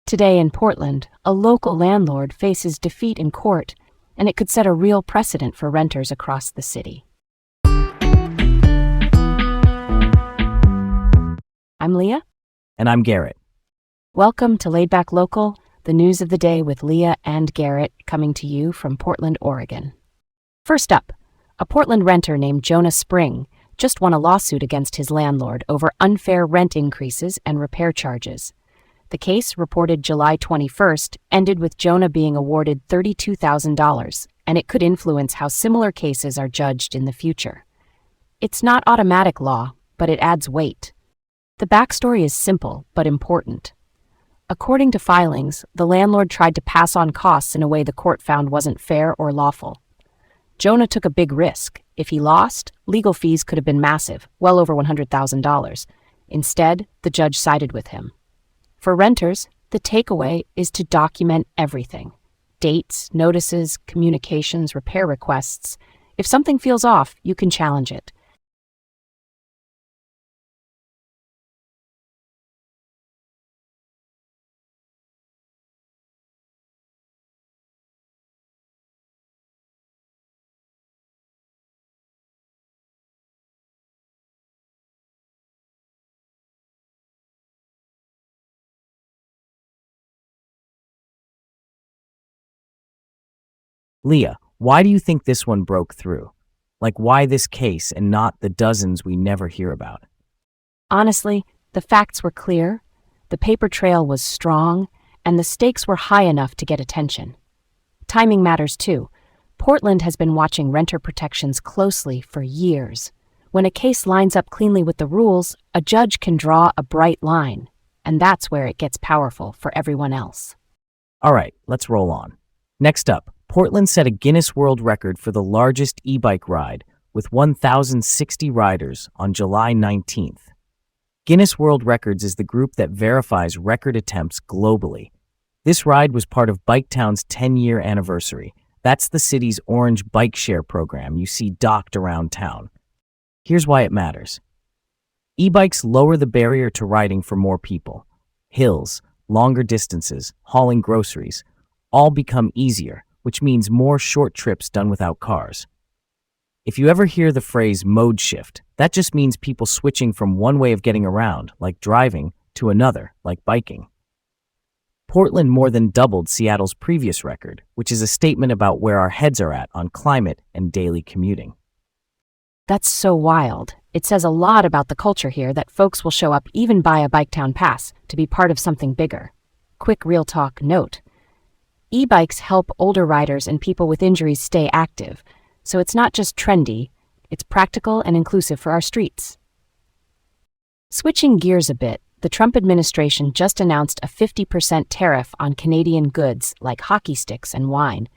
Today in Portland, a local landlord faces defeat in court, and it could set a real precedent for renters across the city. I'm Leah. And I'm Garrett. Welcome to Laid Back Local, the news of the day with Leah and Garrett, coming to you from Portland, Oregon. First up, a Portland renter named Jonah Spring just won a lawsuit against his landlord over unfair rent increases and repair charges. The case, reported July 21st, ended with Jonah being awarded $32,000, and it could influence how similar cases are judged in the future. It's not automatic law, but it adds weight. The backstory is simple but important. According to filings, the landlord tried to pass on costs in a way the court found wasn't fair or lawful. Jonah took a big risk. If he lost, legal fees could have been massive, well over $100,000. Instead, the judge sided with him. For renters, the takeaway is to document everything: dates, notices, communications, repair requests. If something feels off, you can challenge it. Leah, why do you think this one broke through? Like, why this case and not the dozens we never hear about? Honestly, the facts were clear, the paper trail was strong, and the stakes were high enough to get attention. Timing matters too. Portland has been watching renter protections closely for years. When a case lines up cleanly with the rules, a judge can draw a bright line, and that's where it gets powerful for everyone else. All right, let's roll on. Next up, Portland set a Guinness World Record for the largest e-bike ride with 1,060 riders on July 19th. Guinness World Records is the group that verifies record attempts globally. This ride was part of Biketown's 10-year anniversary. That's the city's orange bike share program you see docked around town. Here's why it matters. E-bikes lower the barrier to riding for more people. Hills, longer distances, hauling groceries, all become easier, which means more short trips done without cars. If you ever hear the phrase mode shift, that just means people switching from one way of getting around, like driving, to another, like biking. Portland more than doubled Seattle's previous record, which is a statement about where our heads are at on climate and daily commuting. That's so wild. It says a lot about the culture here that folks will show up even buy a Biketown pass to be part of something bigger. Quick real talk note. E-bikes help older riders and people with injuries stay active, so it's not just trendy, it's practical and inclusive for our streets. Switching gears a bit, the Trump administration just announced a 50% tariff on Canadian goods like hockey sticks and wine.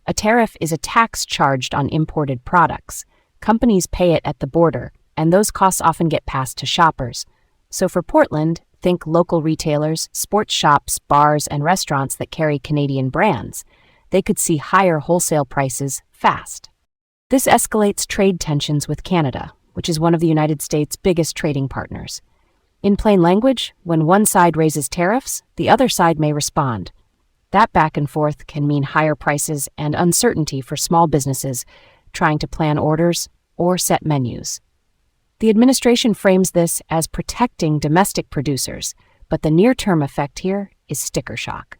A tariff is a tax charged on imported products. Companies pay it at the border, and those costs often get passed to shoppers. So for Portland, think local retailers, sports shops, bars, and restaurants that carry Canadian brands. They could see higher wholesale prices fast. This escalates trade tensions with Canada, which is one of the United States' biggest trading partners. In plain language, when one side raises tariffs, the other side may respond. That back and forth can mean higher prices and uncertainty for small businesses trying to plan orders or set menus. The administration frames this as protecting domestic producers, but the near-term effect here is sticker shock.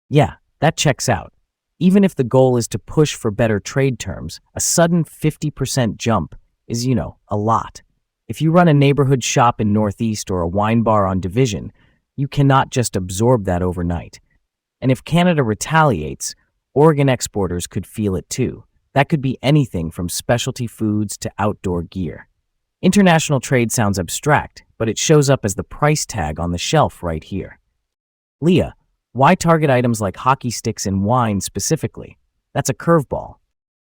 Yeah, that checks out. Even if the goal is to push for better trade terms, a sudden 50% jump is, a lot. If you run a neighborhood shop in Northeast or a wine bar on Division, you cannot just absorb that overnight. And if Canada retaliates, Oregon exporters could feel it too. That could be anything from specialty foods to outdoor gear. International trade sounds abstract, but it shows up as the price tag on the shelf right here. Leah, why target items like hockey sticks and wine specifically? That's a curveball.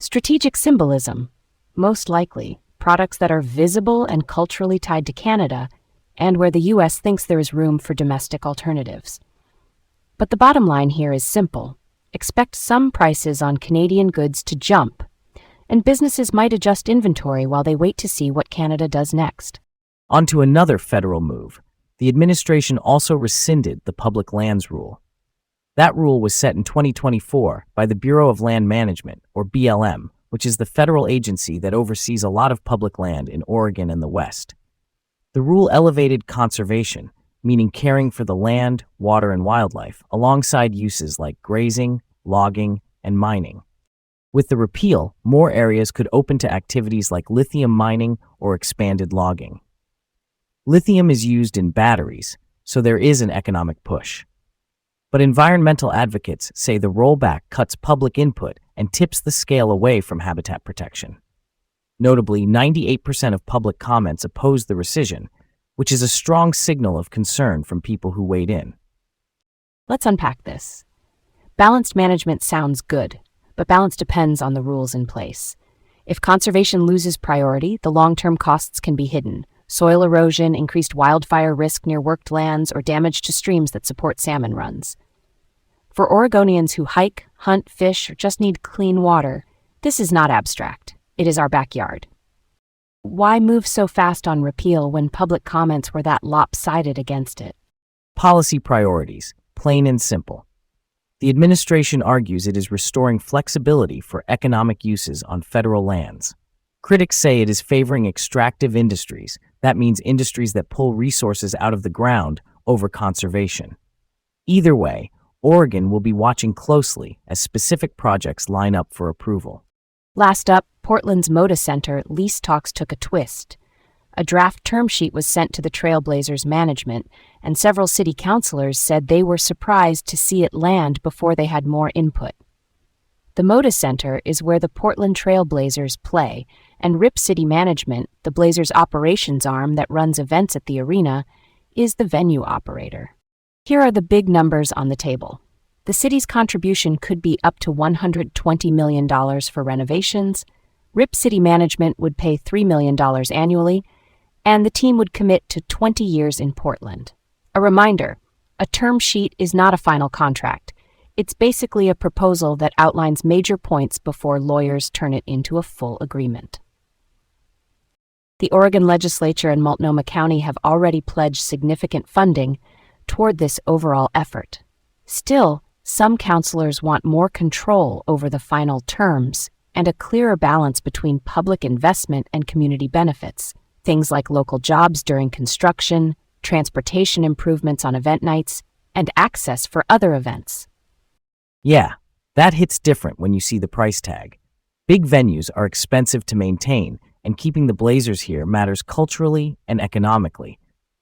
Strategic symbolism. Most likely, products that are visible and culturally tied to Canada, and where the U.S. thinks there is room for domestic alternatives. But the bottom line here is simple. Expect some prices on Canadian goods to jump, and businesses might adjust inventory while they wait to see what Canada does next. On to another federal move. The administration also rescinded the public lands rule. That rule was set in 2024 by the Bureau of Land Management, or BLM, which is the federal agency that oversees a lot of public land in Oregon and the West. The rule elevated conservation, meaning caring for the land, water, and wildlife, alongside uses like grazing, logging, and mining. With the repeal, more areas could open to activities like lithium mining or expanded logging. Lithium is used in batteries, so there is an economic push. But environmental advocates say the rollback cuts public input and tips the scale away from habitat protection. Notably, 98% of public comments opposed the rescission, which is a strong signal of concern from people who weighed in. Let's unpack this. Balanced management sounds good, but balance depends on the rules in place. If conservation loses priority, the long-term costs can be hidden. Soil erosion, increased wildfire risk near worked lands, or damage to streams that support salmon runs. For Oregonians who hike, hunt, fish, or just need clean water, this is not abstract. It is our backyard. Why move so fast on repeal when public comments were that lopsided against it? Policy priorities, plain and simple. The administration argues it is restoring flexibility for economic uses on federal lands. Critics say it is favoring extractive industries. That means industries that pull resources out of the ground over conservation. Either way, Oregon will be watching closely as specific projects line up for approval. Last up, Portland's Moda Center lease talks took a twist. A draft term sheet was sent to the Trailblazers management, and several city councilors said they were surprised to see it land before they had more input. The Moda Center is where the Portland Trailblazers play, and Rip City Management, the Blazers' operations arm that runs events at the arena, is the venue operator. Here are the big numbers on the table. The city's contribution could be up to $120 million for renovations. Rip City Management would pay $3 million annually, and the team would commit to 20 years in Portland. A reminder, a term sheet is not a final contract. It's basically a proposal that outlines major points before lawyers turn it into a full agreement. The Oregon legislature and Multnomah County have already pledged significant funding toward this overall effort. Still, some councilors want more control over the final terms and a clearer balance between public investment and community benefits, things like local jobs during construction, transportation improvements on event nights, and access for other events. Yeah, that hits different when you see the price tag. Big venues are expensive to maintain, and keeping the Blazers here matters culturally and economically.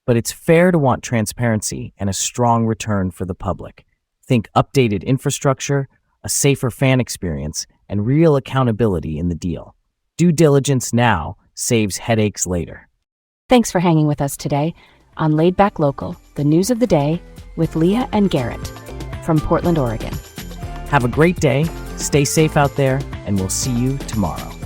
But it's fair to want transparency and a strong return for the public. Think updated infrastructure, a safer fan experience, and real accountability in the deal. Due diligence now saves headaches later. Thanks for hanging with us today on Laid Back Local, the news of the day with Leah and Garrett from Portland, Oregon. Have a great day, stay safe out there, and we'll see you tomorrow.